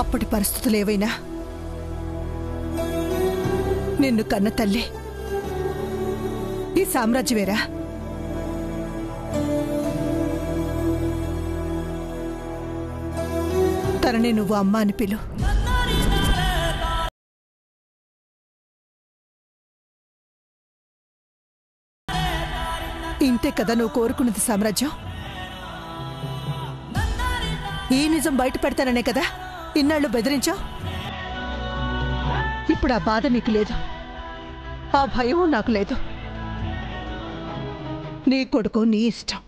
అప్పటి పరిస్థితులు ఏవైనా నిన్ను కన్న తల్లి ఈ సామ్రాజ్యమేరా. తనని నువ్వు అమ్మ అని పిలు. ఇంతే కదా నువ్వు కోరుకున్నది సామ్రాజ్యం. ఈ నిజం బయట పెడతాననే కదా ఇన్నాళ్ళు బెదిరించావు. ఇప్పుడు ఆ బాధ నీకు లేదు, ఆ భయం నాకు లేదు. నీ కొడుకు నీ ఇష్టం.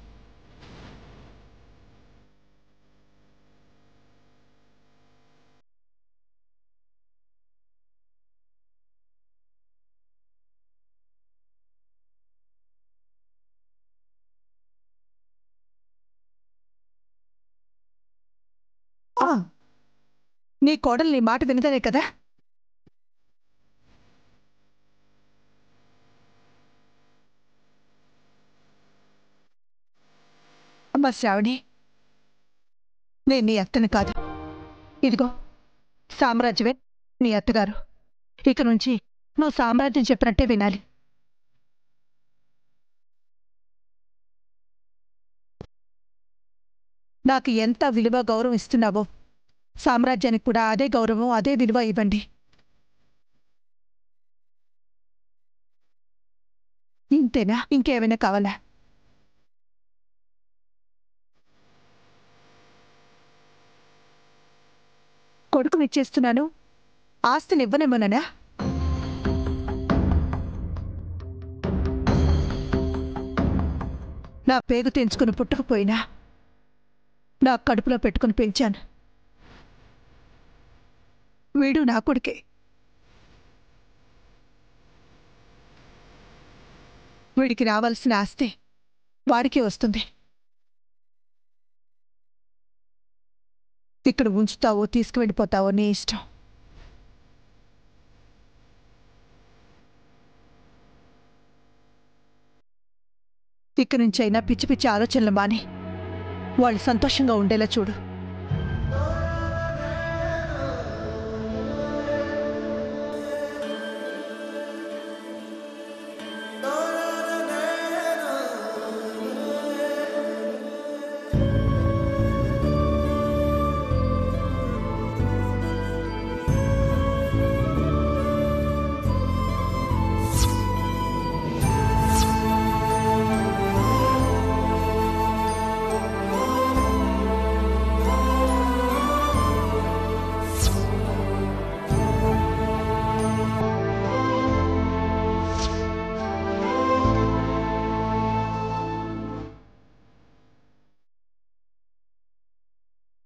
నీ కోడలు నీ మాట వినదనే కదా. అమ్మా శ్రావణి, నేను నీ అత్తని కాదు. ఇదిగో సామ్రాజ్యమే నీ అత్తగారు. ఇక నుంచి నువ్వు సామ్రాజ్యం చెప్పినట్టే వినాలి. నాకు ఎంత విలువ గౌరవం ఇస్తున్నావో సామ్రాజ్యానికి కూడా అదే గౌరవం అదే విలువ ఇవ్వండి. ఇంతేనా? ఇంకేమైనా కావాలా? కొడుకునిచ్చేస్తున్నాను, ఆస్తిని ఇవ్వనేమోననా? నా పేగు తెంచుకుని పుట్టకపోయినా నా కడుపులో పెట్టుకుని పెంచాను. వీడు నా కొడుకే. వీడికి రావాల్సిన ఆస్తి వాడికే వస్తుంది. ఇక్కడ ఉంచుతావో తీసుకువెళ్ళిపోతావో నీ ఇష్టం. ఇక్కడి నుంచైనా పిచ్చి పిచ్చి ఆలోచనలు మాని వాళ్ళు సంతోషంగా ఉండేలా చూడు.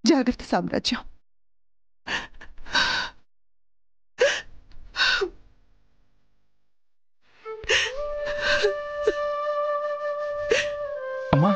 జాగ్రత్త సామ్రాజ్యం. అమ్మా,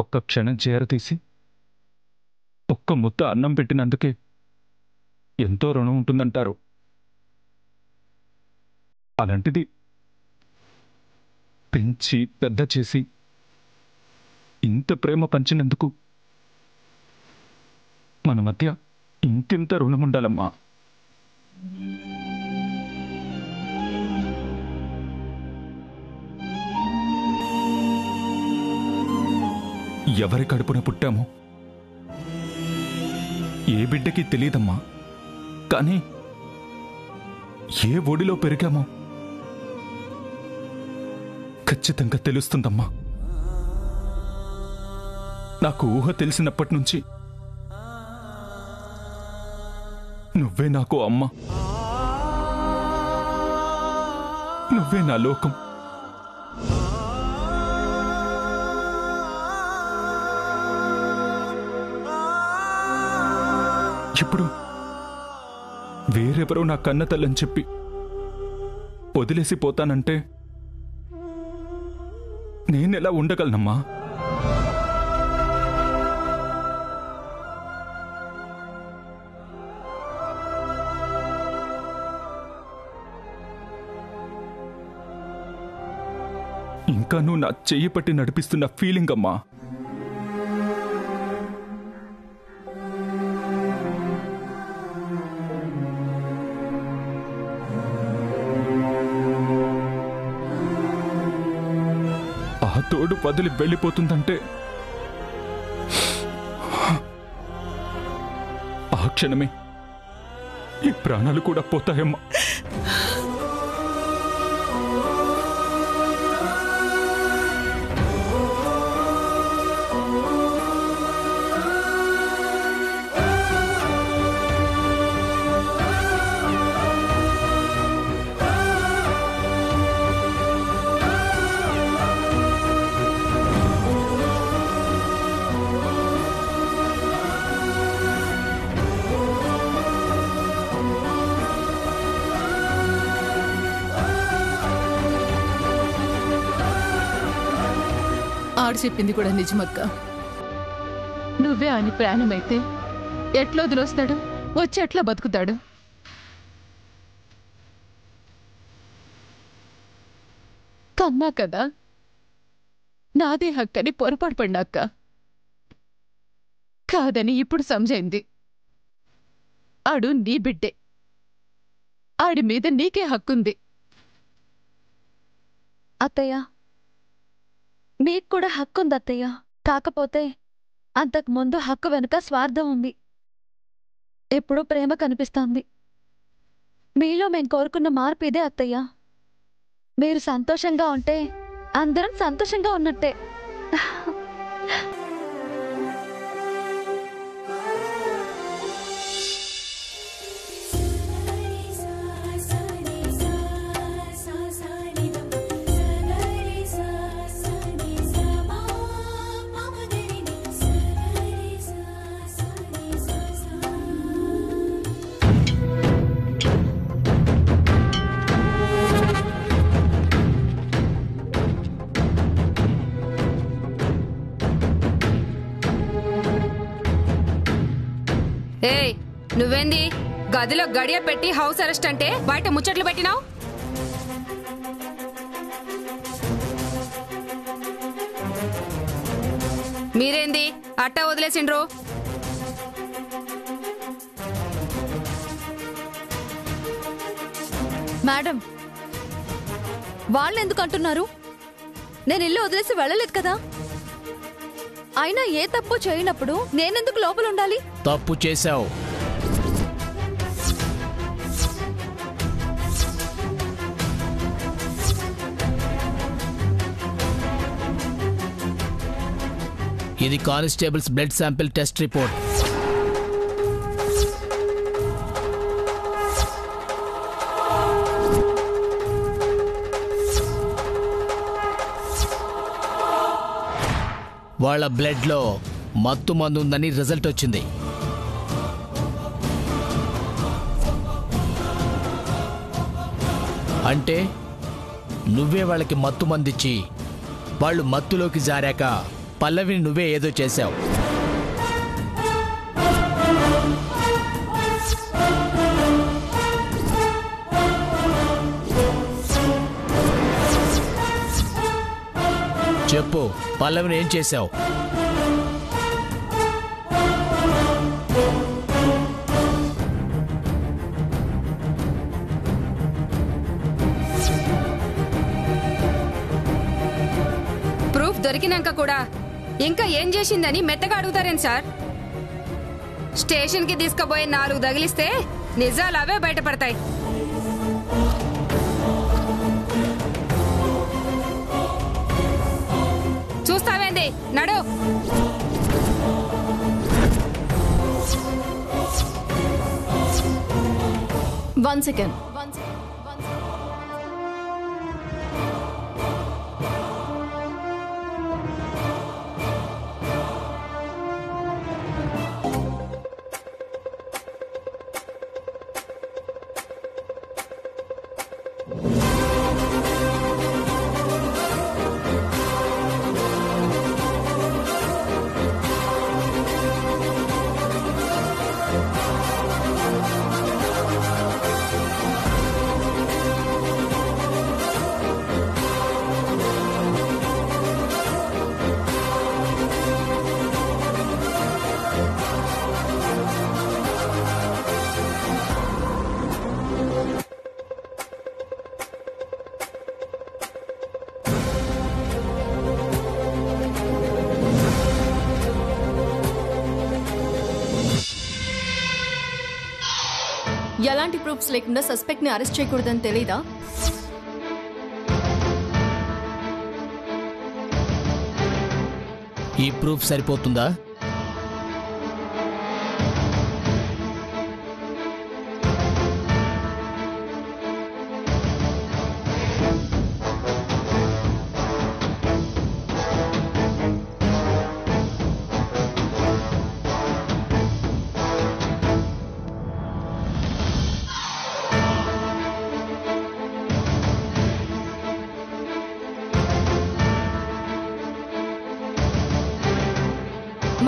ఒక్క క్షణం చేరతీసి ఒక్క ముద్ద అన్నం పెట్టినందుకే ఎంతో రుణం ఉంటుందంటారు. అలాంటిది పెంచి పెద్ద చేసి ఇంత ప్రేమ పంచినందుకు మన మధ్య ఇంకెంత రుణముండాలమ్మా. ఎవరి కడుపున పుట్టామో ఏ బిడ్డకి తెలియదమ్మా. కానీ ఏ ఒడిలో పెరిగామో ఖచ్చితంగా తెలుస్తుందమ్మా. నాకు ఊహ తెలిసినప్పటి నుంచి నువ్వే నాకు అమ్మ, నువ్వే నా లోకం. ఇప్పుడు వేరెవరో నా కన్న తల్లని చెప్పి వదిలేసి పోతానంటే నేనెలా ఉండగలనమ్మా? ఇంకా నువ్వు నా చెయ్యి పట్టి నడిపిస్తున్న ఫీలింగ్ అమ్మా. ఆ తోడు వదిలి వెళ్ళిపోతుందంటే ఆ క్షణమే ఈ ప్రాణాలు కూడా పోతాయమ్మా. ఆడు చెప్పింది కూడా నిజమక్క. నువ్వే అని ప్రాణమైతే ఎట్లా వదిలేస్తాడు? వచ్చి ఎట్లా బతుకుతాడు? కన్నా కదా, నాదే హక్కని పొరపాటు పడినాక్క. కాదని ఇప్పుడు సమజైంది. ఆడు నీ బిడ్డే, ఆడి మీద నీకే హక్కుంది. అత్తయ్య, మీకు కూడా హక్కుంది అత్తయ్య. కాకపోతే అంతకు ముందు హక్కు వెనుక స్వార్థం ఉంది. ఎప్పుడూ ప్రేమ కనిపిస్తోంది. మీలో మేం కోరుకున్న మార్పు ఇదే అత్తయ్య. మీరు సంతోషంగా ఉంటే అందరం సంతోషంగా ఉన్నట్టే. ఏయ్, నువ్వేంది గదిలో గడియ పెట్టి హౌస్ అరెస్ట్ అంటే బయట ముచ్చట్లు పెట్టినావు? మీరేంది అట్టా వదిలేసిండ్రు? మేడం, వాళ్ళెందుకు అంటున్నారు? నేను ఇల్లు వదిలేసి వెళ్ళలేదు కదా. అయినా ఏ తప్పు చేయనప్పుడు నేనెందుకు లోపల ఉండాలి? తప్పు చేశావు. ఇది constables blood sample test report. వాళ్ళ బ్లడ్ లో మత్తు మందు ఉందని రిజల్ట్ వచ్చింది. అంటే నువ్వే వాళ్ళకి మత్తు మందిచ్చి వాళ్ళు మత్తులోకి జారాక పల్లవిని నువ్వే ఏదో చేశావు. చెప్పు, పల్లవిని ఏం చేశావు? ప్రూఫ్ దొరికినాక కూడా ఇంకా ఏం చేసిందని మెత్తగా అడుగుతారేం సార్? స్టేషన్ కి తీసుకుపోయి 4 తగిలిస్తే నిజాలు అవే బయటపడతాయి. చూస్తావేంది? నడు. One second. ఎలాంటి ప్రూఫ్స్ లేకుండా సస్పెక్ట్ ని అరెస్ట్ చేయకూడదని తెలీదా? ఈ ప్రూఫ్ సరిపోతుందా?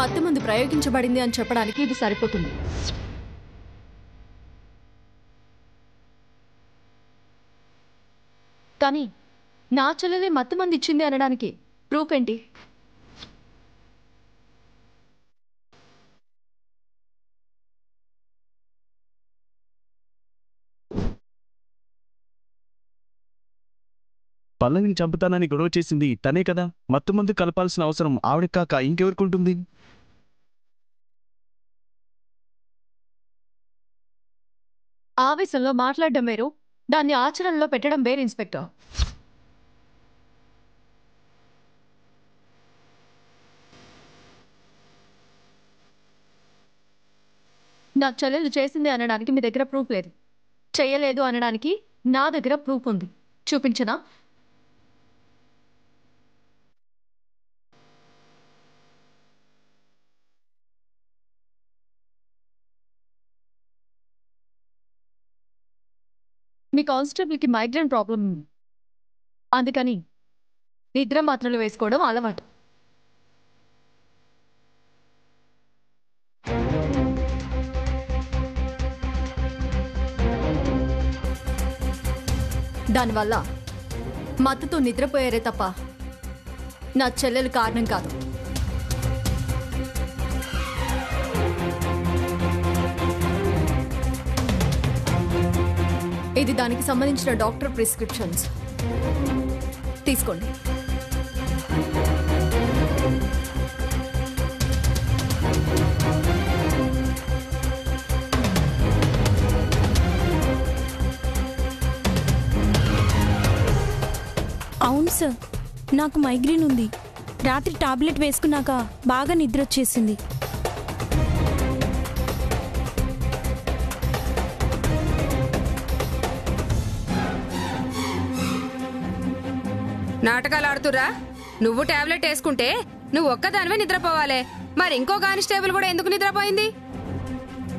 మత్తు మందు ప్రయోగించబడింది అని చెప్పడానికి ఇది సరిపోతుంది. కానీ నా చెల్లెలే మత్తు మంది ఇచ్చింది అనడానికి ప్రూఫ్ ఏంటి? పల్లవిని చంపుతానని గొడవ చేసింది తనే కదా. మత్తు మందు కలపాల్సిన అవసరం ఆవిడ కాక ఇంకెవరికి ఉంటుంది? ఆవేశంలో మాట్లాడడం వేరు, దాన్ని ఆచరణలో పెట్టడం వేరు ఇన్స్పెక్టర్. నా చెల్లెలు చేసింది అనడానికి మీ దగ్గర ప్రూఫ్ లేదు, చేయలేదు అనడానికి నా దగ్గర ప్రూఫ్ ఉంది. చూపించనా? మీ కానిస్టేబుల్కి మైగ్రేన్ ప్రాబ్లం ఉంది, అందుకని నిద్ర మాత్రలు వేసుకోవడం అలవాటు. దానివల్ల మత్తుతో నిద్రపోయారే తప్ప నా చెల్లెలు కారణం కాదు. ఇది దానికి సంబంధించిన డాక్టర్ ప్రిస్క్రిప్షన్స్ తీసుకోండి. అవును సార్, నాకు మైగ్రేన్ ఉంది. రాత్రి టాబ్లెట్ వేసుకున్నాక బాగా నిద్ర వచ్చేసింది. నాటకాలు ఆడుతురా? నువ్వు టాబ్లెట్ వేసుకుంటే నువ్వు ఒక్కదానివే నిద్రపోవాలి, మరి ఇంకో కానిస్టేబుల్ కూడా ఎందుకు నిద్రపోయింది?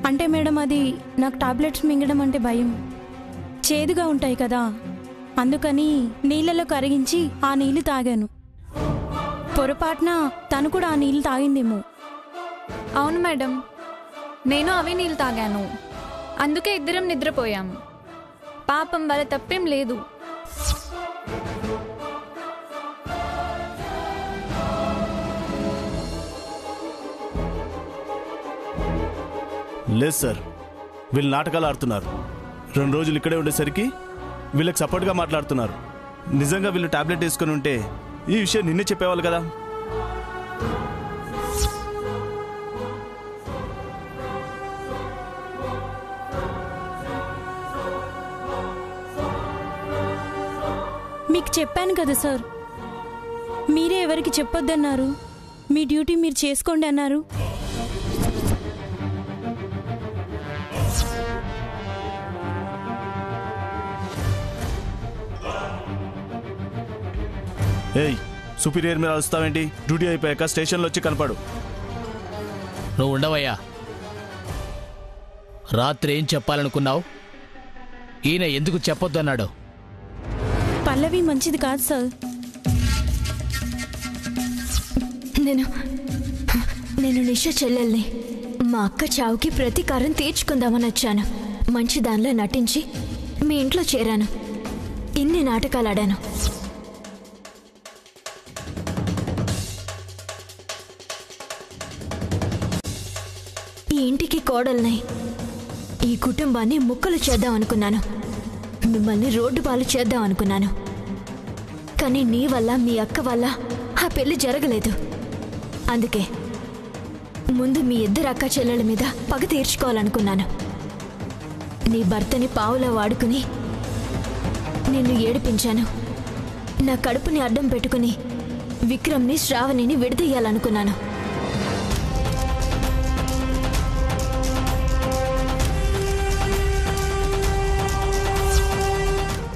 అంటే మేడం, అది నాకు టాబ్లెట్స్ మింగడం అంటే భయం. చేదుగా ఉంటాయి కదా, అందుకని నీళ్ళలో కరిగించి ఆ నీళ్లు తాగాను. పొరపాటున తను కూడా ఆ నీళ్లు తాగిందేమో. అవును మేడం, నేను అవే నీళ్ళు తాగాను, అందుకే ఇద్దరం నిద్రపోయాము. పాపం వాళ్ళ తప్పేం లేదు. లేదు సార్, వీళ్ళు నాటకాలు ఆడుతున్నారు. 2 రోజులు ఇక్కడే ఉండేసరికి వీళ్ళకి సపోర్ట్గా మాట్లాడుతున్నారు. నిజంగా వీళ్ళు టాబ్లెట్ వేసుకొని ఉంటే ఈ విషయం నిన్నే చెప్పేవాళ్ళు కదా. మీకు చెప్పాను కదా సార్, మీరే ఎవరికి చెప్పొద్దన్నారు. మీ డ్యూటీ మీరు చేసుకోండి అన్నారు. ఏయ్, సుపీరియర్ మీద వస్తావేంటి? డ్యూటీ అయిపోయాక స్టేషన్లో వచ్చి కనపడు. నువ్వు ఉండవయ్యా. రాత్రి ఏం చెప్పాలనుకున్నావు? ఈయన ఎందుకు చెప్పొద్దన్నాడు? పల్లవి మంచిది కాదు సార్. నేను నిష చెల్లెల్ని. మా అక్క చావుకి ప్రతీకారం తీర్చుకుందామని వచ్చాను. మంచి దానిలో నటించి మీ ఇంట్లో చేరాను. ఇన్ని నాటకాలు ఆడాను. ఈ ఇంటికి కోడల్ని, ఈ కుటుంబాన్ని ముక్కలు చేద్దాం అనుకున్నాను. మిమ్మల్ని రోడ్డు పాలు చేద్దాం అనుకున్నాను. కానీ నీ వల్ల, మీ అక్క వల్ల ఆ పెళ్లి జరగలేదు. అందుకే ముందు మీ ఇద్దరు అక్క చెల్లెల మీద పగ తీర్చుకోవాలనుకున్నాను. నీ భర్తని పావులా వాడుకుని నిన్ను ఏడిపించాను. నా కడుపుని అడ్డం పెట్టుకుని విక్రమ్ని, శ్రావణిని విడదీయాలనుకున్నాను.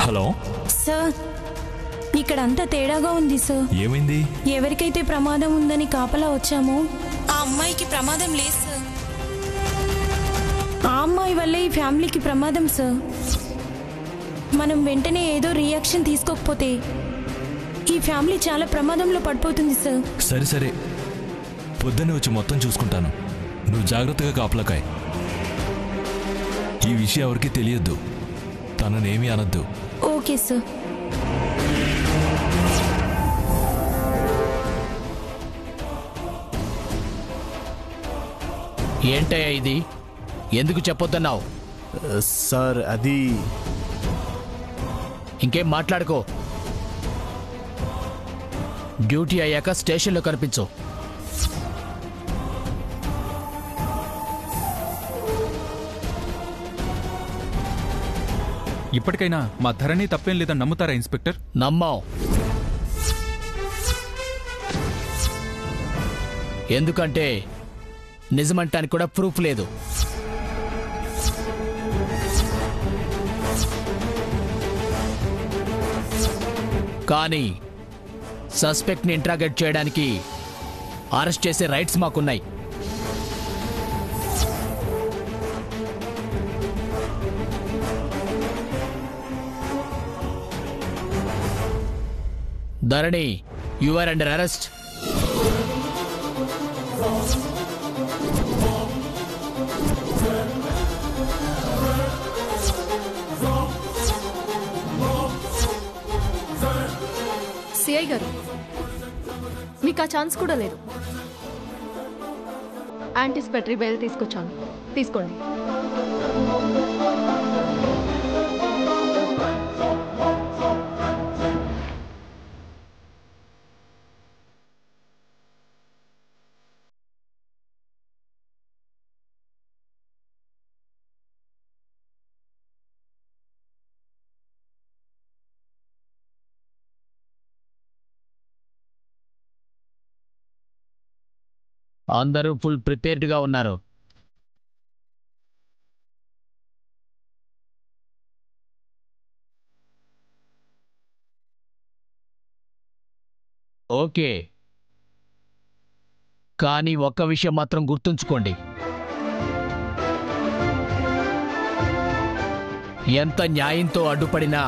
హలో సార్, ఇక్కడ అంతా తేడాగా ఉంది సార్. ఏమైంది? ఎవరికైతే ప్రమాదం ఉందని కాపలా వచ్చామో ఆ అమ్మాయికి ప్రమాదం లేదు సార్. ఆ అమ్మాయి వల్లే ఈ ఫ్యామిలీకి ప్రమాదం సార్. మనం వెంటనే ఏదో రియాక్షన్ తీసుకోకపోతే ఈ ఫ్యామిలీ చాలా ప్రమాదంలో పడిపోతుంది సార్. సరే సరే, పొద్దున్నే వచ్చి మొత్తం చూసుకుంటాను. నువ్వు జాగ్రత్తగా కాపలాకాయ్. ఈ విషయం ఎవరికి తెలియద్దు. తననేమీ అనద్దు. Okay sir. ఏంటయ్యా ఇది? ఎందుకు చెప్పొద్దన్నావు? సార్ అది... ఇంకేం మాట్లాడుకో. డ్యూటీ అయ్యాక స్టేషన్లో కనిపించు. ఇప్పటికైనా మా ధరణి తప్పేం లేదని నమ్ముతారా ఇన్స్పెక్టర్? నమ్మాం. ఎందుకంటే నిజమంటానికి కూడా ప్రూఫ్ లేదు. కానీ సస్పెక్ట్ని ఇంట్రాగేట్ చేయడానికి, అరెస్ట్ చేసే రైట్స్ మాకున్నాయి. Dharani, you are under arrest. CI గారు, మీకు ఆ ఛాన్స్ కూడా లేదు. యాంటిసిపేటరీ బెయిల్ తీసుకొచ్చాను, తీసుకోండి. అందరూ ఫుల్ ప్రిపేర్డ్గా ఉన్నారు. ఓకే, కానీ ఒక్క విషయం మాత్రం గుర్తుంచుకోండి. ఎంత న్యాయంతో అడ్డుపడినా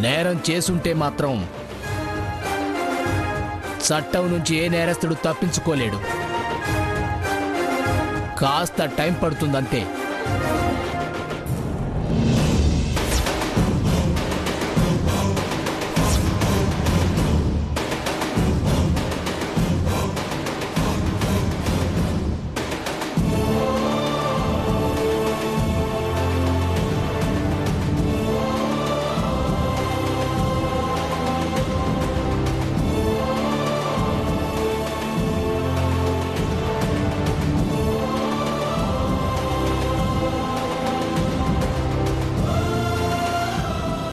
నేరం చేసుంటే మాత్రం చట్టం నుంచి ఏ నేరస్తుడు తప్పించుకోలేడు. కాస్త టైం పడుతుందంతే.